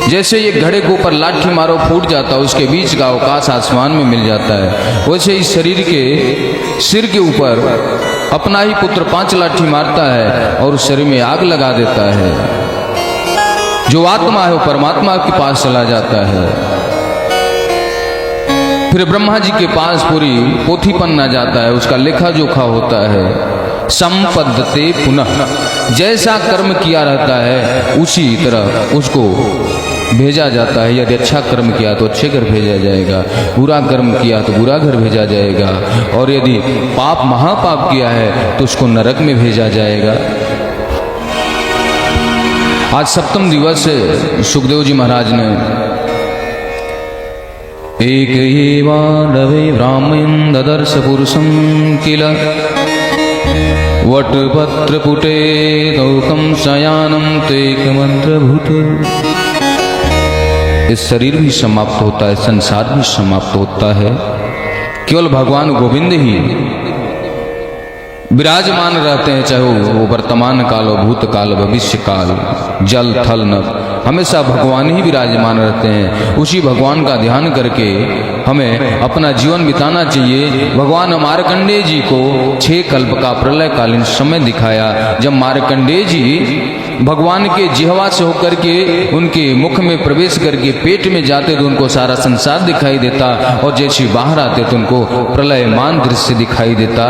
जैसे ये घड़े के ऊपर लाठी मारो फूट जाता है, उसके बीच का अवकाश आसमान में मिल जाता है, वैसे इस शरीर के सिर के ऊपर अपना ही पुत्र 5 लाठी मारता है और उस शरीर में आग लगा देता है। जो आत्मा है वो परमात्मा के पास चला जाता है। फिर ब्रह्मा जी के पास पूरी पोथी पन्ना जाता है, उसका लेखा जोखा होता है। संपद्यते पुनः, जैसा कर्म किया रहता है उसी तरह उसको भेजा जाता है। यदि अच्छा कर्म किया तो अच्छे घर भेजा जाएगा, बुरा कर्म किया तो बुरा घर भेजा जाएगा, और यदि पाप महापाप किया है तो उसको नरक में भेजा जाएगा। आज सप्तम दिवस है। सुखदेव जी महाराज ने एक एवाडवे ब्राह्मण ददर्श पुरुषं किल वटपत्रपुटे दौकं शयानं तेकमन्त्रभूत। इस शरीर भी समाप्त होता है, संसार भी समाप्त होता है, केवल भगवान गोविंद ही विराजमान रहते हैं, चाहे वो वर्तमान काल हो, भूतकाल, भविष्य काल, जल थल नभ, हमेशा भगवान ही विराजमान रहते हैं। उसी भगवान का ध्यान करके हमें अपना जीवन बिताना चाहिए। भगवान मार्कंडेय जी को 6 कल्प का प्रलयकालीन समय दिखाया, जब मार्कंडेय जी भगवान के जिह्वा से होकर के उनके मुख में प्रवेश करके पेट में जाते तो उनको सारा संसार दिखाई देता, और जैसे बाहर आते तो उनको प्रलयमान दृश्य दिखाई देता।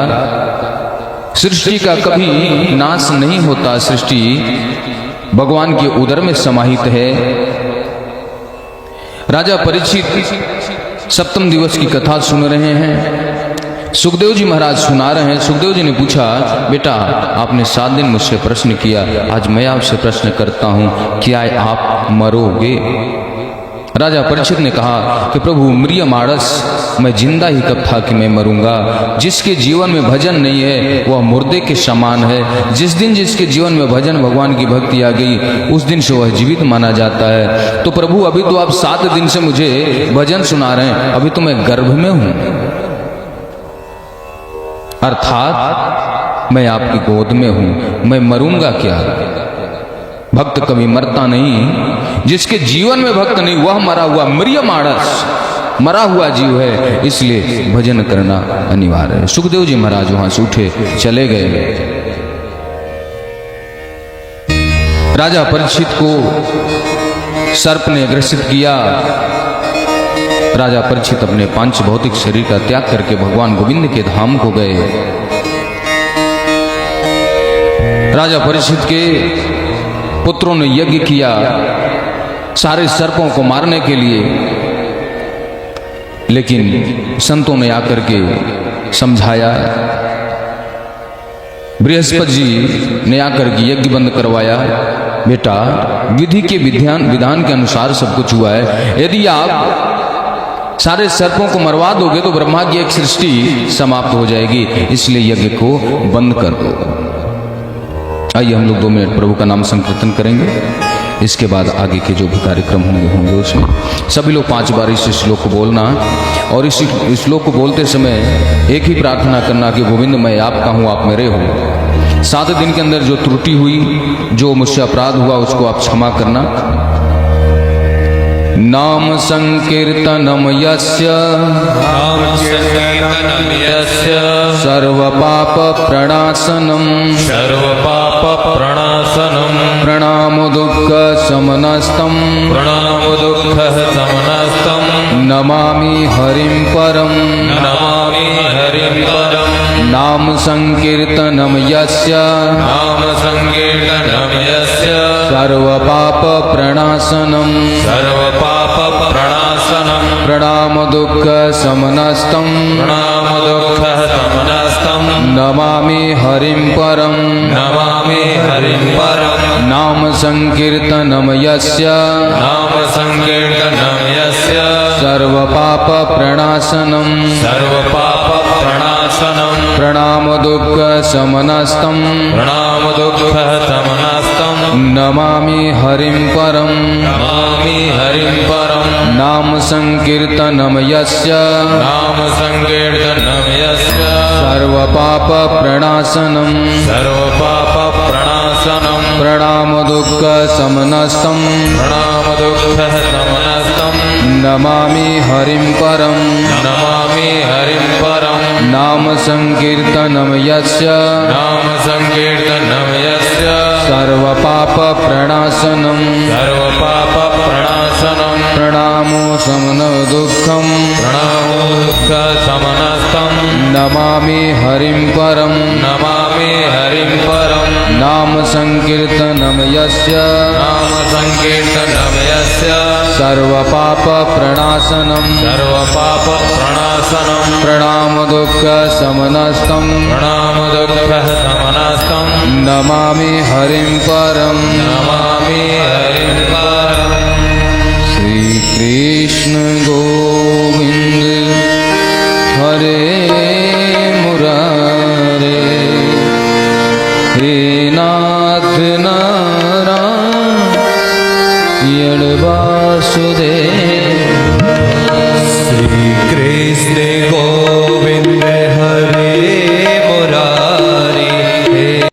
सृष्टि का कभी नाश नहीं होता, सृष्टि भगवान के उदर में समाहित है। राजा परीक्षित सप्तम दिवस की कथा सुन रहे हैं, सुखदेव जी महाराज सुना रहे हैं। सुखदेव जी ने पूछा, बेटा आपने 7 दिन मुझसे प्रश्न किया, आज मैं आपसे प्रश्न करता हूं, क्या आप मरोगे? राजा परीक्षित ने कहा कि प्रभु म्रियमाणस, मैं जिंदा ही कब था कि मैं मरूंगा। जिसके जीवन में भजन नहीं है वह मुर्दे के समान है। जिस दिन जिसके जीवन में भजन भगवान की भक्ति आ गई उस दिन से वह जीवित माना जाता है। तो प्रभु अभी तो आप 7 दिन से मुझे भजन सुना रहे हैं, अभी तो मैं गर्भ में हूं, अर्थात मैं आपकी गोद में हूं, मैं मरूंगा क्या? भक्त कभी मरता नहीं, जिसके जीवन में भक्त नहीं वह मरा हुआ म्रियमाणस, मरा हुआ जीव है, इसलिए भजन करना अनिवार्य है। सुखदेव जी महाराज वहां से उठे चले गए। राजा परीक्षित को सर्प ने ग्रसित किया। राजा परीक्षित अपने 5 भौतिक शरीर का त्याग करके भगवान गोविंद के धाम को गए। राजा परीक्षित के पुत्रों ने यज्ञ किया सारे सर्पों को मारने के लिए, लेकिन संतों ने आकर के समझाया। बृहस्पति जी ने आकर के यज्ञ बंद करवाया। बेटा विधि के विधान के अनुसार सब कुछ हुआ है, यदि आप सारे सर्पों को मरवा दोगे तो ब्रह्मा की एक सृष्टि समाप्त हो जाएगी, इसलिए यज्ञ को बंद कर दो। आइए हम लोग 2 मिनट प्रभु का नाम संकीर्तन करेंगे, इसके बाद आगे के जो भी कार्यक्रम होंगे उसमें सभी लोग 5 बार इस श्लोक को बोलना, और इस श्लोक को बोलते समय एक ही प्रार्थना करना कि गोविंद मैं आपका हूँ, आप मेरे हो। 7 दिन के अंदर जो त्रुटि हुई, जो मुझसे अपराध हुआ, उसको आप क्षमा करना। नाम संकीर्तनम यस्य सर्व पाप प्रणाशनम प्रणाम दुःख समनस्तम नमामि हरिं परम नाम संकीर्तनम यस्य सर्व पाप प्रणाशनम प्रणाम दुःख समनस्तम नमामि हरिं परम नाम संकीर्तनम यस्य सर्व पाप प्रणाशनम प्रणाम दुःख समनस्तम नमामि हरिं परम नाम संकीर्तनम यस्य सर्व पाप प्रणाशनम प्रणाम दुःख समनस्तम दुःखशमनस्तं नमामि हरिं परं नमामि हरिं परं नाम संकीर्तनं यस्य नाम संकीर्तनं यस्य सर्वपापप्रणाशनं सर्वपापप्रणाशनं प्रणामो शमनो दुःखं प्रणामो दुःखशमनस्तं नमामि हरिं परं नमामि हरिं परं नाम संकीर्तनं यस्य नाम संकीर्तनं यस्य सर्वपापप्रणाशनं सर्वपापप्रणाशनं प्रणाम दुःखशमनस्तं प्रणाम दुःखशमनस्तं नमामि हरिं परं नमामि हरिं परं श्री कृष्ण गोविंद हरे मुरारे हे नाथ नारायण वासुदेव